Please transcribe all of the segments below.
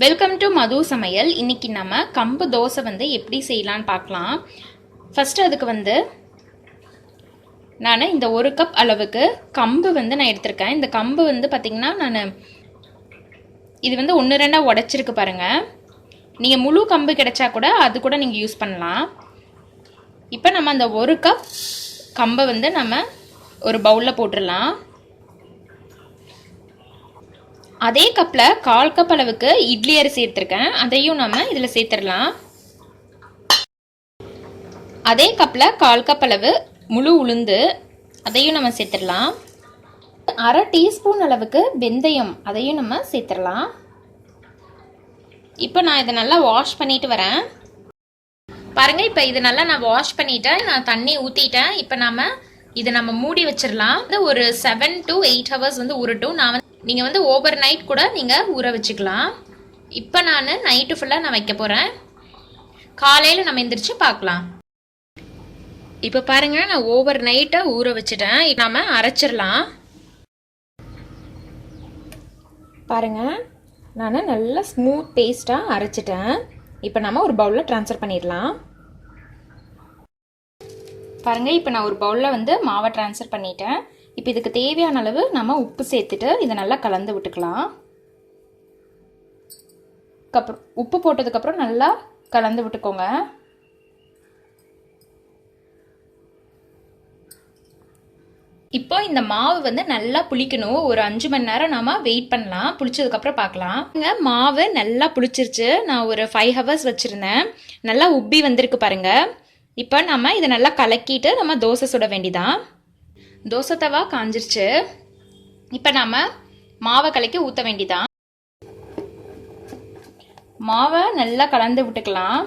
Welcome to மது சமையல். இன்னைக்கு நம்ம கம்பு தோசை வந்து எப்படி செய்யலான்னு பார்க்கலாம். ஃபர்ஸ்ட் அதுக்கு வந்து நான் இந்த 1 கப் அளவுக்கு கம்பு வந்து நான் எடுத்திருக்கேன். இந்த கம்பு வந்து பார்த்திங்கன்னா நான் இது வந்து 1-2 உடைச்சிருக்கு பாருங்கள். நீங்கள் முழு கம்பு கிடைச்சா கூட அது கூட நீங்கள் யூஸ் பண்ணலாம். இப்போ நம்ம அந்த 1 கப் கம்பை வந்து நம்ம ஒரு பவுலில் போட்டுடலாம். அதே கப்பில் 1/4 கப் அளவுக்கு இட்லி அரிசி எடுத்திருக்கேன். அதையும் நம்ம இதில் சேர்த்துடலாம். அதே கப்பில் 1/4 கப் அளவு முழு உளுந்து அதையும் நம்ம சேர்த்துடலாம். 1/2 டீஸ்பூன் அளவுக்கு வெந்தயம் அதையும் நம்ம சேர்த்துடலாம். இப்போ நான் இதை நல்லா வாஷ் பண்ணிட்டு வரேன். பாருங்கள், இப்போ இதை நல்லா நான் வாஷ் பண்ணிட்டேன். நான் தண்ணி ஊற்றிட்டேன். இப்போ இதை நம்ம மூடி வச்சிடலாம். ஒரு 7 to 8 hours வந்து ஊறட்டும். நீங்கள் வந்து ஓவர் நைட் கூட நீங்கள் ஊற வச்சுக்கலாம். இப்போ நான் நைட்டு ஃபுல்லாக நான் வைக்க போகிறேன். காலையில் நம்ம எந்திரிச்சு பார்க்கலாம். இப்போ பாருங்கள், நான் ஓவர் நைட்டை ஊற வச்சுட்டேன். நம்ம அரைச்சிடலாம். பாருங்கள், நான் நல்லா ஸ்மூத் பேஸ்ட்டாக அரைச்சிட்டேன். இப்போ நம்ம ஒரு பவுலில் ட்ரான்ஸ்ஃபர் பண்ணிடலாம். பாருங்கள், இப்போ நான் ஒரு பவுலில் வந்து மாவை ட்ரான்ஸ்ஃபர் பண்ணிட்டேன். இப்போ இதுக்கு தேவையான அளவு நம்ம உப்பு சேர்த்துட்டு இதை நல்லா கலந்து விட்டுக்கலாம். உப்பு போட்டதுக்கப்புறம் நல்லா கலந்து விட்டுக்கோங்க. இப்போ இந்த மாவு வந்து நல்லா புளிக்கணும். ஒரு 5 மணி நேரம் நாம வெயிட் பண்ணலாம். புளிச்சதுக்கப்புறம் பார்க்கலாம். மாவு நல்லா புளிச்சிருச்சு. நான் ஒரு 5 hours வச்சுருந்தேன். நல்லா உப்பி வந்திருக்கு பாருங்க. இப்போ நம்ம இதை நல்லா கலக்கிட்டு நம்ம தோசை சுட வேண்டிதான். தோசை தவா காஞ்சிருச்சு. இப்போ நம்ம மாவை கலக்கி ஊற்ற வேண்டிதான். மாவை நல்லா கலந்து விட்டுக்கலாம்.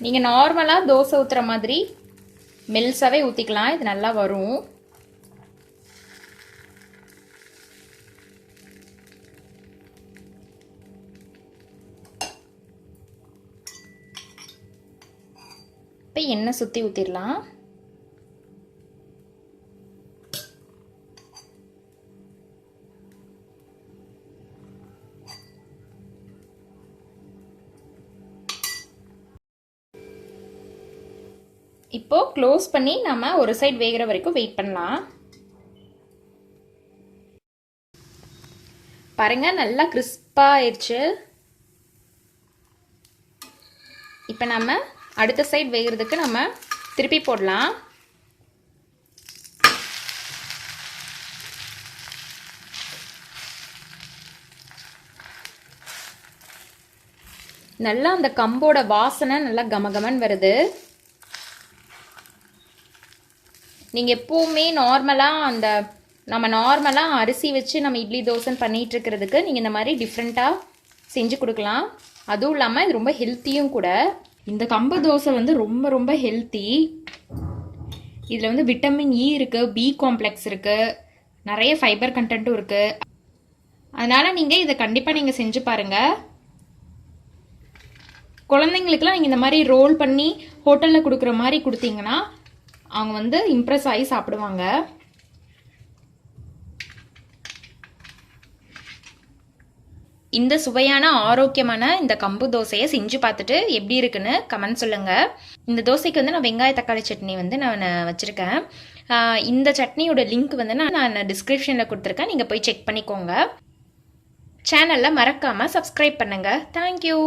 நீங்கள் நார்மலாக தோசை ஊற்றுற மாதிரி மெல்ஸாவே ஊற்றிக்கலாம். இது நல்லா வரும். இப்போ எண்ணெய் சுற்றி ஊற்றிடலாம். இப்போ க்ளோஸ் பண்ணி நம்ம ஒரு சைடு வேகிற வரைக்கும் வெயிட் பண்ணலாம். பாருங்க, நல்லா கிறிஸ்பா ஆயிடுச்சு. இப்போ நம்ம அடுத்த சைடு வேகிறதுக்கு நம்ம திருப்பி போடலாம். நல்லா அந்த கம்போட வாசனை நல்லா கமகமன் வருது. நீங்கள் எப்போவுமே நம்ம நார்மலாக அரிசி வச்சு நம்ம இட்லி தோசைன்னு பண்ணிகிட்டு இருக்கிறதுக்கு நீங்கள் இந்த மாதிரி டிஃப்ரெண்ட்டாக செஞ்சு கொடுக்கலாம். அதுவும் இல்லாமல் இது ரொம்ப ஹெல்த்தியும் கூட. இந்த கம்பு தோசை வந்து ரொம்ப ரொம்ப ஹெல்த்தி. இதில் வந்து விட்டமின் இ இருக்குது, பி காம்ப்ளெக்ஸ் இருக்குது, நிறைய ஃபைபர் கண்டென்ட்டும் இருக்குது. அதனால் நீங்கள் இதை கண்டிப்பாக நீங்கள் செஞ்சு பாருங்கள். குழந்தைங்களுக்குலாம் நீங்கள் இந்த மாதிரி ரோல் பண்ணி ஹோட்டலில் கொடுக்குற மாதிரி கொடுத்தீங்கன்னா அவங்க வந்து இம்ப்ரெஸ் ஆகி சாப்பிடுவாங்க. இந்த சுவையான ஆரோக்கியமான இந்த கம்பு தோசையை செஞ்சு பார்த்துட்டு எப்படி இருக்குன்னு கமெண்ட் சொல்லுங்கள். இந்த தோசைக்கு வந்து நான் வெங்காய தக்காளி சட்னி வந்து நான் வச்சுருக்கேன். இந்த சட்னியோட லிங்க் வந்து நான் டிஸ்கிரிப்ஷனில் கொடுத்துருக்கேன். நீங்கள் போய் செக் பண்ணிக்கோங்க. சேனலில் மறக்காமல் சப்ஸ்கிரைப் பண்ணுங்கள். தேங்க்யூ.